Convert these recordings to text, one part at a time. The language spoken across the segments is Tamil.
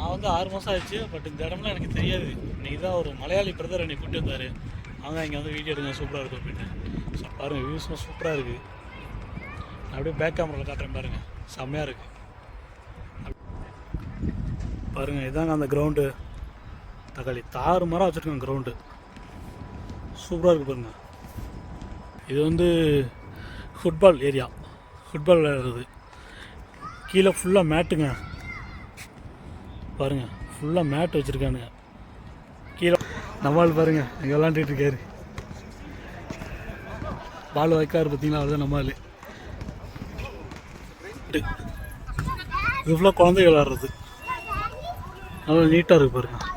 நான் வந்து 6 மாதம் ஆயிடுச்சு. பட் இந்த இடம்லாம் எனக்கு தெரியாது. இன்றைக்கி தான் ஒரு மலையாளி பிரதர் என்னை கூப்பிட்டு வந்தார். அவங்க இங்கே வந்து வீடியோ எடுங்க சூப்பராக இருக்கும் அப்படின்ட்டு. ஸோ பாருங்கள், வியூஸ்லாம் சூப்பராக இருக்குது. நான் அப்படியே பேக் கேமராவில் காட்டுறேன் பாருங்கள், செம்மையாக இருக்குது. பாருங்கள், இதாங்க அந்த கிரவுண்டு. தக்காளி தாறு மரம் வச்சுருக்காங்க கிரவுண்டு. சூப்பராக இருக்குது பாருங்கள். இது வந்து ஃபுட்பால் ஏரியா, ஃபுட்பால் விளையாடுறது. கீழே ஃபுல்லாக மேட்டுங்க பாருங்கள், ஃபுல்லாக மேட் வச்சுருக்கானுங்க. கீழே நம்மால் பாருங்கள் இங்கே விளாண்டுட்டு இருக்காரு. பால் வைக்காரு பார்த்தீங்களா, அவ்வளோதான் நம்மால். இது ஃபுல்லாக குழந்தைங்க விளாட்றது. நல்லா நீட்டாக இருக்குது பாருங்கள்.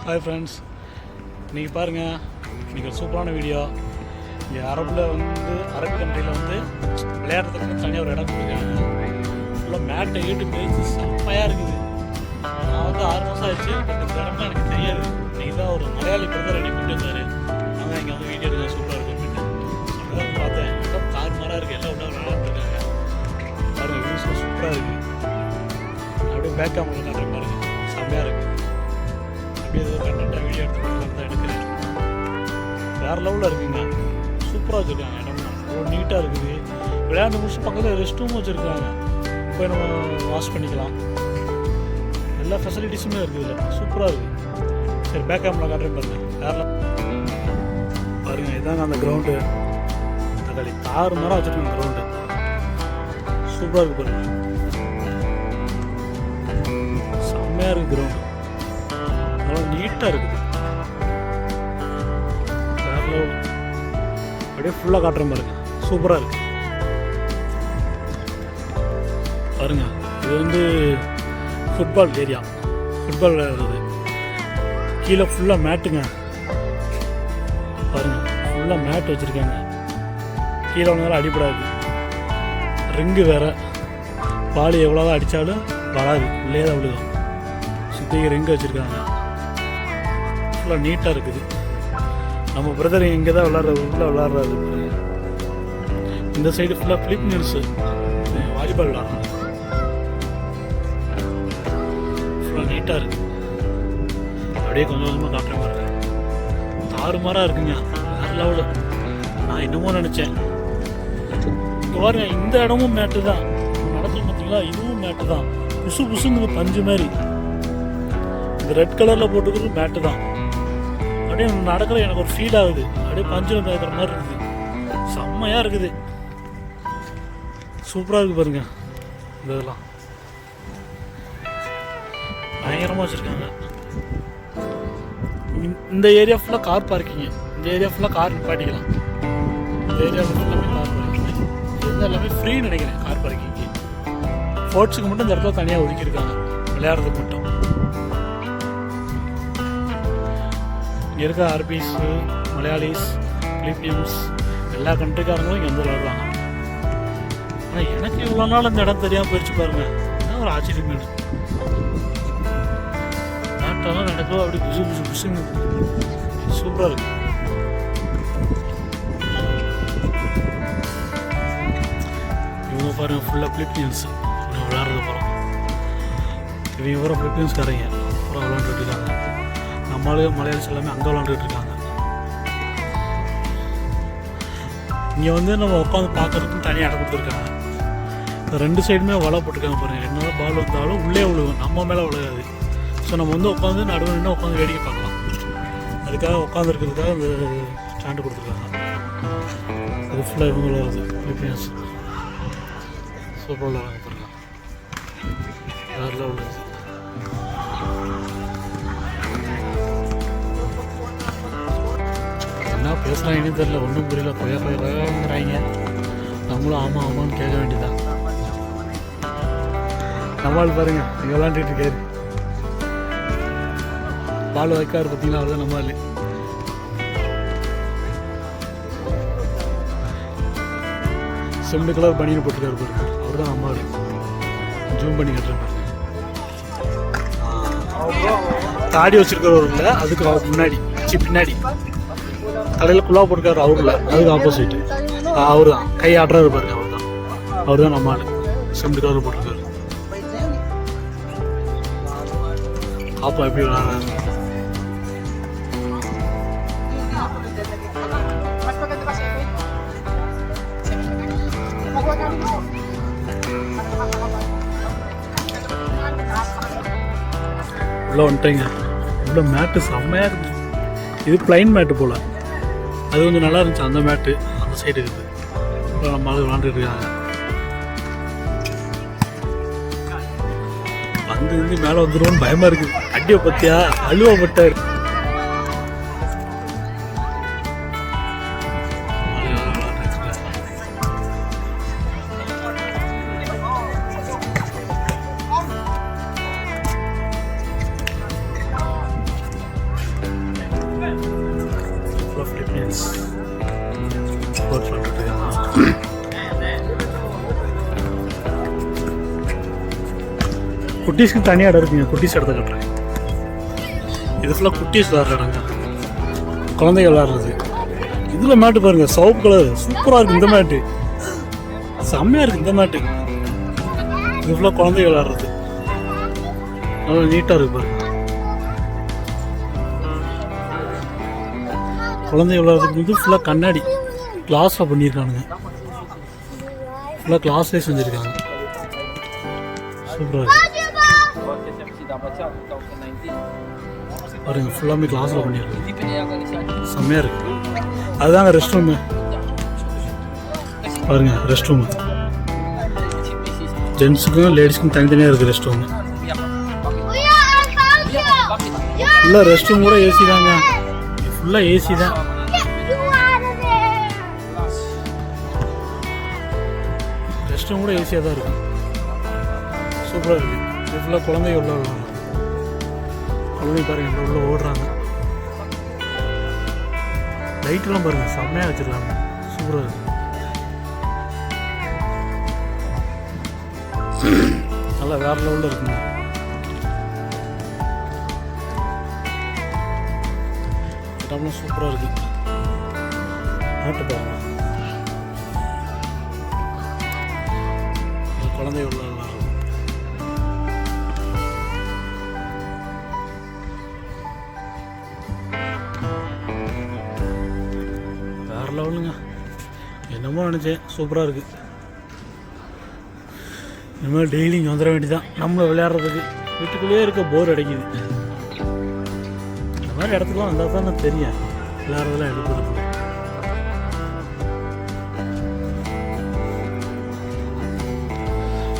ஹாய் ஃப்ரெண்ட்ஸ், இன்றைக்கி பாருங்கள், இன்றைக்கி ஒரு சூப்பரான வீடியோ. இங்கே அரபு கண்ட்ரியில் வந்து விளையாடுறதுக்கு தனியாக ஒரு இடம் கொடுக்குறாங்க. ஃபுல்லாக மேட்டை ஈட்டு பேசி செம்மையாக இருக்குது. நான் வந்து 6 மாதம் ஆயிடுச்சு. பட் இந்த இடம்லாம் எனக்கு தெரியாது. இன்றைக்கி தான் ஒரு மலையாளி பிரதர் என்னை கூப்பிட்டு வந்தார். அவங்க இங்கே வந்து வீடியோ எடுக்க சூப்பராக இருக்கும் அப்படின்ட்டு அப்படிதான் பார்த்தேன். எல்லாம் தாறு மாறாக இருக்குது. எல்லாம் உள்ள விளையாண்டுருக்காங்க. பாருங்கள், வியூஸ்லாம் சூப்பராக இருக்குது. அப்படியே பேக் கேமரா காட்டுறேன் பாருங்கள், செம்மையாக இருக்குது. அப்படியே ஏதோ கண்டென்ட்டாக வீடியோ எடுத்துக்கலாம் தான் எடுக்கிறேன். வேறு லெவலில் இருக்குங்க. சூப்பராக வச்சுருக்காங்க. இடம்லாம் அவ்வளோ நீட்டாக இருக்குது. விளையாண்டு முடிச்சு பக்கத்தில் ரெஸ்ட் ரூம் வச்சுருக்காங்க. போய் நம்ம வாஷ் பண்ணிக்கலாம். எல்லா ஃபெசிலிட்டிஸுமே இருக்குது இல்லை. சூப்பராக இருக்குது. சரி, பேக் கேமரா காட்டுறேன் பாருங்கள். வேறு பாருங்கள், இதாங்க அந்த கிரவுண்டு. தக்காளி தாறு மரம் வச்சுருக்காங்க கிரவுண்டு. சூப்பராக இருக்குது பாருங்கள். செம்மையாக இருக்குது கிரவுண்டு. நல்லா நீட்டாக இருக்குது. வேறு லெவல். அப்படியே ஃபுல்லாக காட்டுறேன் பாருங்கள், சூப்பராக இருக்குது பாருங்கள். இது வந்து ஃபுட்பால் ஏரியா, ஃபுட்பால் விளையாடுறது. கீழே ஃபுல்லாக மேட்டுங்க பாருங்கள், ஃபுல்லாக மேட் வச்சுருக்காங்க. கீழே ஒன்றாலும் அடிப்படாது. ரிங்கு வேறு. பால் எவ்வளோ அடித்தாலும் வராது, உள்ளே தான் விழுகும். சுற்றி ரிங்கு வச்சுருக்காங்க. ஃபுல்லாக நீட்டாக இருக்குது. நம்ம பிரதர் இங்கே தான் விளாட்றாரு. இந்த சைடு ஃபுல்லாக பிலிப்பின்ஸு வாலிபால் விளாட்றாங்க. ஃபுல்லாக நீட்டாக இருக்குது. அப்படியே கொஞ்சம் கொஞ்சமாக காட்டுற மாதிரி தாறுமாறாக இருக்குங்க. வேறு லெவலு. நான் என்னமோ நினச்சேன். இங்கே பாருங்க, இந்த இடமும் மேட்டு தான். நடத்துல பார்த்தீங்களா, இதுவும் மேட்டு தான். புசு புசுங்குது பஞ்சு மாதிரி. இந்த ரெட் கலரில் போட்டுக்கிறது மேட்டு தான். அப்படியே நடக்கிற எனக்கு ஒரு ஃபீல் ஆகுது. அப்படியே பஞ்சில் நடக்கிற மாதிரி இருக்குது. செம்மையாக இருக்குது. சூப்பராக இருக்குது பாருங்க. இந்த இதெல்லாம் பயங்கரமாக வச்சுருக்காங்க. இந்த ஏரியா ஃபுல்லாக கார் பார்க்கிங்கு. இந்த ஏரியா ஃபுல்லாக கார் நிப்பாட்டிக்கலாம். இந்த ஏரியா ஃபுல்லாமே கார் பார்க்கிங்கு. இது எல்லாமே ஃப்ரீன்னு நினைக்கிறேன் கார் பார்க்கிங்கு. ஸ்போர்ட்ஸுக்கு மட்டும் இந்த இடத்துல தனியாக ஒதுக்கியிருக்காங்க, விளையாடுறதுக்கு மட்டும். இங்கே இருக்க அரபிஸு, மலையாளிஸ், பிலிப்பியன்ஸ் எல்லா கண்ட்ரிக்காரங்களும் இங்கே வந்து விளையாடுறாங்க. ஆனால் எனக்கு இவ்வளோ நாள் இந்த இடம் தெரியாமல் போயிடுச்சு பாருங்கள். என்ன ஒரு ஆச்சரியமேடு. நாட்டெல்லாம் நடக்கும் அப்படி புசு புசு புசுங்க. சூப்பராக இருக்கு. இவங்க பாருங்கள், ஃபுல்லாக பிலிப்பியன்ஸ் விளையாடுறது போகிறோம். இவங்க பூரா பிலிப்பியன்ஸ்காரங்க பூரா விளையாண்டுட்டு இருக்காங்க. நம்மளும் மலையாளிஸ் எல்லாமே அங்கே விளாண்டுட்டு இருக்காங்க. இங்கே வந்து நம்ம உட்காந்து பார்க்குறதுக்கும் தனியாக இடம் கொடுத்துருக்காங்க. ரெண்டு சைடுமே வலை போட்டுருக்காங்க பாருங்கள். என்ன பால் வந்தாலும் உள்ளே விழுகும், நம்ம மேலே விழுகாது. ஸோ நம்ம வந்து உட்காந்து நடுவில் நின்று உட்காந்து வேடிக்கை பார்க்கலாம். அதுக்காக உட்காந்துருக்கிறதுக்காக அந்த ஸ்டாண்டு கொடுத்துருக்காங்க. அது ஃபுல்லாக இவங்கள வருது பிலிப்பியன்ஸ். சூப்பராக விளாடுறாங்க பாருங்கள். வேறு லெவலில் என்ன பேசுகிறாங்கன்னு தெரியல, ஒன்றும் புரியல. கொய்யாங்கிறாங்க. நம்மளும் ஆமாம் ஆமான்னு கேட்க வேண்டியதான். நம்மால் பாருங்க இங்கே விளாண்டுட்டு இருக்காரு. பால் வைக்காரு பார்த்தீங்களா, அவர்தான் நம்மால். செம்பு கலர் பனியன் போட்டுருக்காரு பாருங்க, அவர் தான் நம்மால். ஜூம் பண்ணி கட்டுறேன் பாருங்க. தாடி வச்சிருக்கிறவர் இல்லை, அதுக்கு முன்னாடி சர்ச்சு பின்னாடி கடையில் குள்ளா போட்டுக்காரு அவரில் அதுக்கு ஆப்போசிட்டு அவர் தான் கை ஆடுறாரு பாருங்க அவர் தான் நம்ம ஆள் செம்பு கவர் போட்டிருக்காரு அப்போ எப்படி விளாடுறாரு உள்ள வந்துட்டேங்க. உள்ள மேட்டு செம்மையாக இருக்குது. இது பிளைன் மேட்டு போல், அது கொஞ்சம் நல்லா இருந்துச்சு. அந்த மேட்டு அந்த சைடு இருக்குது. இப்போ நம்ம ஆள் விளாண்டுட்டு இருக்காங்க. வந்து மேலே வந்துடுவோன்னு பயமாக இருக்குது. அடியை பற்றியா அழுவ பட்டார். குட்டீஸ்க்கு தனியாக இடம் இருக்குங்க. குட்டீஸ் இடத்த கட்டுறேன். இது ஃபுல்லாக குட்டீஸ் விளாட்ற இடங்க, குழந்தைகள் விளாட்றது. இதில் மேட்டு பாருங்கள், சவுப்பு கலர் சூப்பராக இருக்குது. இந்த மேட்டு செம்மையாக இருக்குது. இந்த மேட்டு இது ஃபுல்லாக குழந்தைகள் விளாட்றது, நல்லா நீட்டாக இருக்குது பாருங்க. குழந்தைகள் விளாட்றதுக்கு வந்து ஃபுல்லாக கண்ணாடி கிளாஸில் பண்ணியிருக்கானுங்க. ஃபுல்லாக கிளாஸ்லேயே செஞ்சுருக்காங்க. சூப்பராக இருக்குது பாருங்க. ஃபுல்லாமே கிளாஸில் பண்ணியிருக்காங்க. செம்மையாக இருக்குது. அதுதாங்க ரெஸ்ட் ரூமு பாருங்க. ரெஸ்ட் ரூமு ஜென்ஸுக்கும் லேடிஸ்க்கும் தனித்தனியாக இருக்குது ரெஸ்ட் ரூமு. ஃபுல்லாக ரெஸ்ட் ரூம் கூட ஏசி தாங்க. ஃபுல்லாக ஏசி தான். ரெஸ்ட் ரூம் கூட ஏசியாக தான் இருக்கும். சூப்பராக இருக்குது. இது ஃபுல்லாக குழந்தைங்க உள்ள விளாட்றாங்க. குழந்தை பாருங்கள் உள்ள ஓடுறாங்க. லைட்டெல்லாம் பாருங்கள் செம்மையாக வச்சுருக்காங்க. சூப்பராக இருக்குது. நல்லா வேறு லெவலில் இருக்குங்க. இடம்லாம் சூப்பராக இருக்குது. நாட்டு பாருங்க. குழந்தை உள்ள விளாட்றது. வேறு லெவலுங்க. என்னமோ நினச்சேன். சூப்பராக இருக்குது. இனிமேல் டெய்லி இங்கே வந்துட வேண்டியதான் நம்மளை விளையாடுறதுக்கு. வீட்டுக்குள்ளேயே இருக்க போர் அடிக்குது. இந்த மாதிரி இடத்துக்குலாம் வந்தால் தான் நான் தெரியும் விளையாடுறதுலாம் எடுக்கிறது.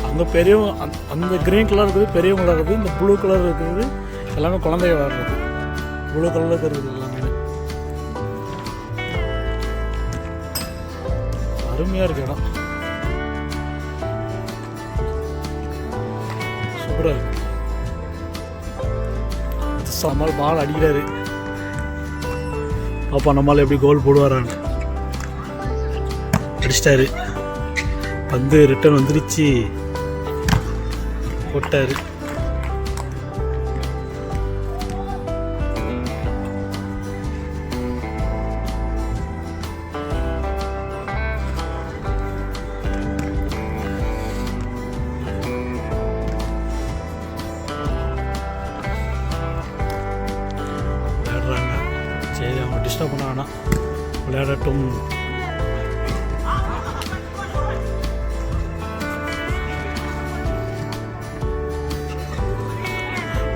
அந்த பெரியவங்க அந்த க்ரீன் கலர் இருக்குது பெரியவங்க விளையாடுறது. இந்த ப்ளூ கலர் இருக்கிறது எல்லாமே குழந்தைய விளையாடுறது. ப்ளூ கலரில் இருக்கிறது எல்லாமே அருமையாக இருக்கு இடம். சூப்பராக இருக்கு. நம்மால் பால் அடிக்கிறாரு. அப்பா நம்மளால் எப்படி கோல் போடுவாரான்னு அடிச்சிட்டாரு. வந்து ரிட்டர்ன் வந்துருச்சு. போட்டாரு. சரி, அவங்க டிஸ்டர்ப் பண்ண வேணாம், விளையாடட்டும்.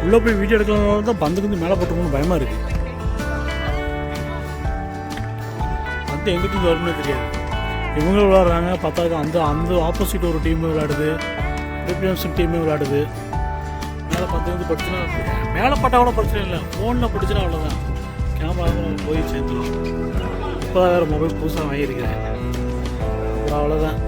உள்ளே போய் வீடியோ எடுக்கிறதுனால தான் பந்துக்கு வந்து மேலே போட்டுக்கணும்னு பயமாக இருக்குது. பந்து எங்கிட்ட வரும்னு தெரியாது. இவங்க விளையாடுறாங்க. பார்த்தாக்க அந்த ஆப்போசிட் ஒரு டீம் விளையாடுது, ரிப்ரசன்ட் டீமே விளையாடுது. மேலே பந்து வந்து படுச்சுன்னா மேலே பட்டால் கூட பிரச்சனை இல்லை. ஃபோனில் பிடிச்சினா அவ்வளோதான். கேமரா போய் சேர்ந்துடும். இப்போ தான் வேறு மொபைல் புதுசாக வாங்கியிருக்கிறேன். அவ்வளோதான்.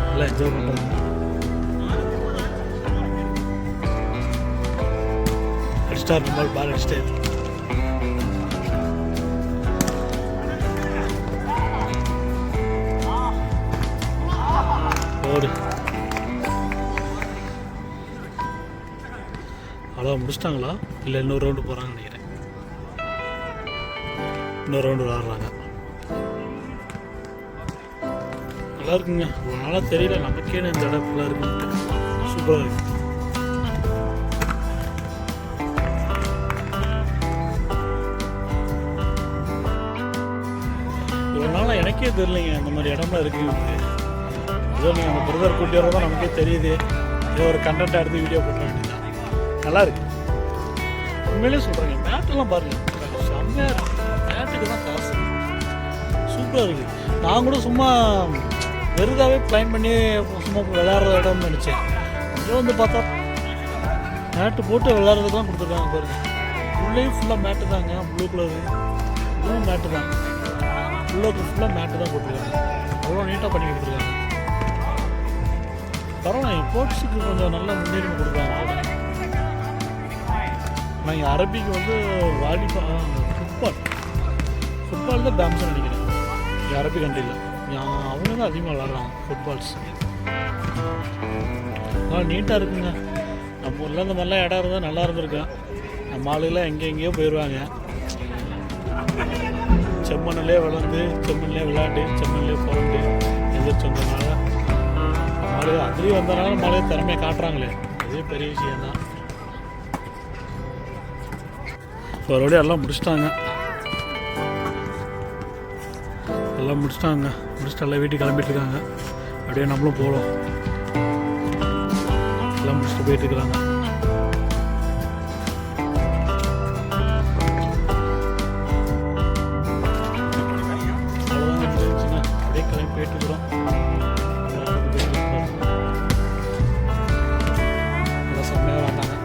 நல்லா என்ஜாய் பண்ணுறாங்க. அடிச்சிட்டார் நம்மால் பால் அடிச்சிட்டாரு. ஓடு. அவ்வளோ முடிச்சிட்டாங்களா? இல்லை இன்னொரு ரவுண்டு போகிறாங்கன்னு நினைக்கிறேன். இன்னொரு ரவுண்டு விளாட்றாங்க. நல்லா இருக்குங்க. ஒரு நாளாக தெரியல நமக்கே இந்த இடம் ஃபுல்லாக இருக்குன்ட்டு. சூப்பராக இருக்குது. இவ்வளோ நாளாக எனக்கே தெரியலைங்க இந்த மாதிரி இடம்லாம் இருக்குங்க. ஏதோ நீங்கள் அந்த பிரதர் கூட்டி வரதான் நமக்கே தெரியுது. ஏதோ ஒரு கண்டென்ட்டாக எடுத்து வீடியோ போட்ட வேண்டியதான். நல்லா இருக்கு. உண்மையிலே சொல்கிறேங்க, மேட்டெல்லாம் பாருங்கள் செம்மையாக இருக்குது. மேட்டுக்கு தான் காசு. சூப்பராக இருக்குது. நான் கூட சும்மா வெறுதாகவே பிளான் பண்ணி சும்மா விளையாடுற இடம்னு நினச்சேன். இங்கே வந்து பார்த்தா மேட்டு போட்டு விளையாடுறதுக்கெலாம் கொடுத்துருக்காங்க பாருங்கள். உள்ளேயும் ஃபுல்லாக மேட்டு தாங்க. ப்ளூ கலரு இதுவும் மேட்டு தான். உள்ளுக்கு ஃபுல்லாக மேட்டு தான் போட்டிருக்காங்க. அவ்வளோ நீட்டாக பண்ணி கொடுத்துருக்காங்க. பரவாயில்ல. ஸ்போர்ட்ஸுக்கு கொஞ்சம் நல்ல முன்னேறிமை கொடுக்குறாங்க. நான் இங்கே அரபிக்கு வந்து ஃபுட்பால் தான் பேம்ஸ்ன்னு நினைக்கிறேன். இங்கே அரபி கண்ட்ரியில் அவங்க தான் அதிகமாக விளாட்றாங்க ஃபுட்பால்ஸ். ஆனால் நீட்டாக இருக்குங்க. நம்ம ஊரில் இந்த மாதிரிலாம் இடம் இருந்தால் நல்லா இருந்திருக்கேன். நம்ம ஆளுகளாம் எங்கேயோ போயிடுவாங்க. செம்மண்ணிலே வளர்ந்து செம்மண்ணிலே விளையாண்டு செம்மண்ணிலே பிறந்து எந்திரிச்சு வந்ததுனால மழை அதுலேயும் வந்தனால மழையை திறமையை காட்டுறாங்களே, அதே பெரிய விஷயம்தான். ஒருபடியும் எல்லாம் முடிச்சிட்டாங்க. முடிச்சுட்டு எல்லாம் வீட்டுக்கு கிளம்பிட்டு இருக்காங்க. அப்படியே நம்மளும் போகலாம். எல்லாம் முடிச்சுட்டு போயிட்டு இருக்கிறாங்க. அவ்வளோதான் இருந்துச்சுன்னா அப்படியே கிளம்பி போயிட்டு இருக்கிறோம். நல்லா செம்மையாக விளாண்டாங்க.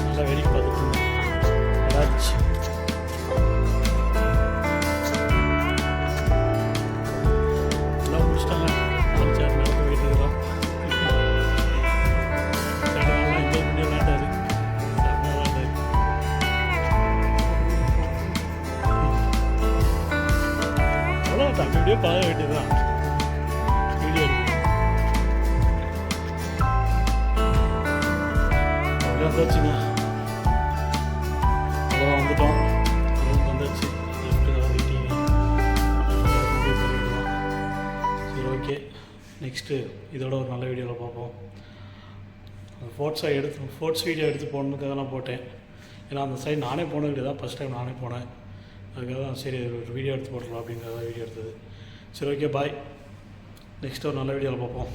நல்லா வேடிக்கை பார்த்துட்டு இருந்தோம். நல்லாச்சு. எல்லாம் முடிச்சிட்டாங்க. சேர் நடந்து போயிட்டு இருக்கிறோம். நல்லா என்ஜாய் பண்ணி விளையாண்டாரு. செம்மையாக விளையாண்டாரு. அவ்வளோதான். அப்படியே பார்க்க வேண்டியதுதான். வீடியோ இருக்கு. அப்படியே வந்தாச்சுங்க. அப்புறம் வந்துட்டோம். வந்தாச்சு. வெயிட்டிங். சரி, ஓகே. நெக்ஸ்ட்டு இதோட ஒரு நல்ல வீடியோவில் பார்ப்போம். ஃபோர்ட்ஸ் வீடியோ எடுத்து போடணுக்காக நான் போட்டேன். ஏன்னா அந்த சைடு நானே போனது கிடையாது. ஃபஸ்ட் டைம் நானே போனேன். அதுக்காக தான் சரி ஒரு வீடியோ எடுத்து போட்டுடலாம் அப்படிங்கிறத வீடியோ எடுத்தது. சரி, ஓகே, பாய். நெக்ஸ்ட்டு ஒரு நல்ல வீடியோவில் பார்ப்போம்.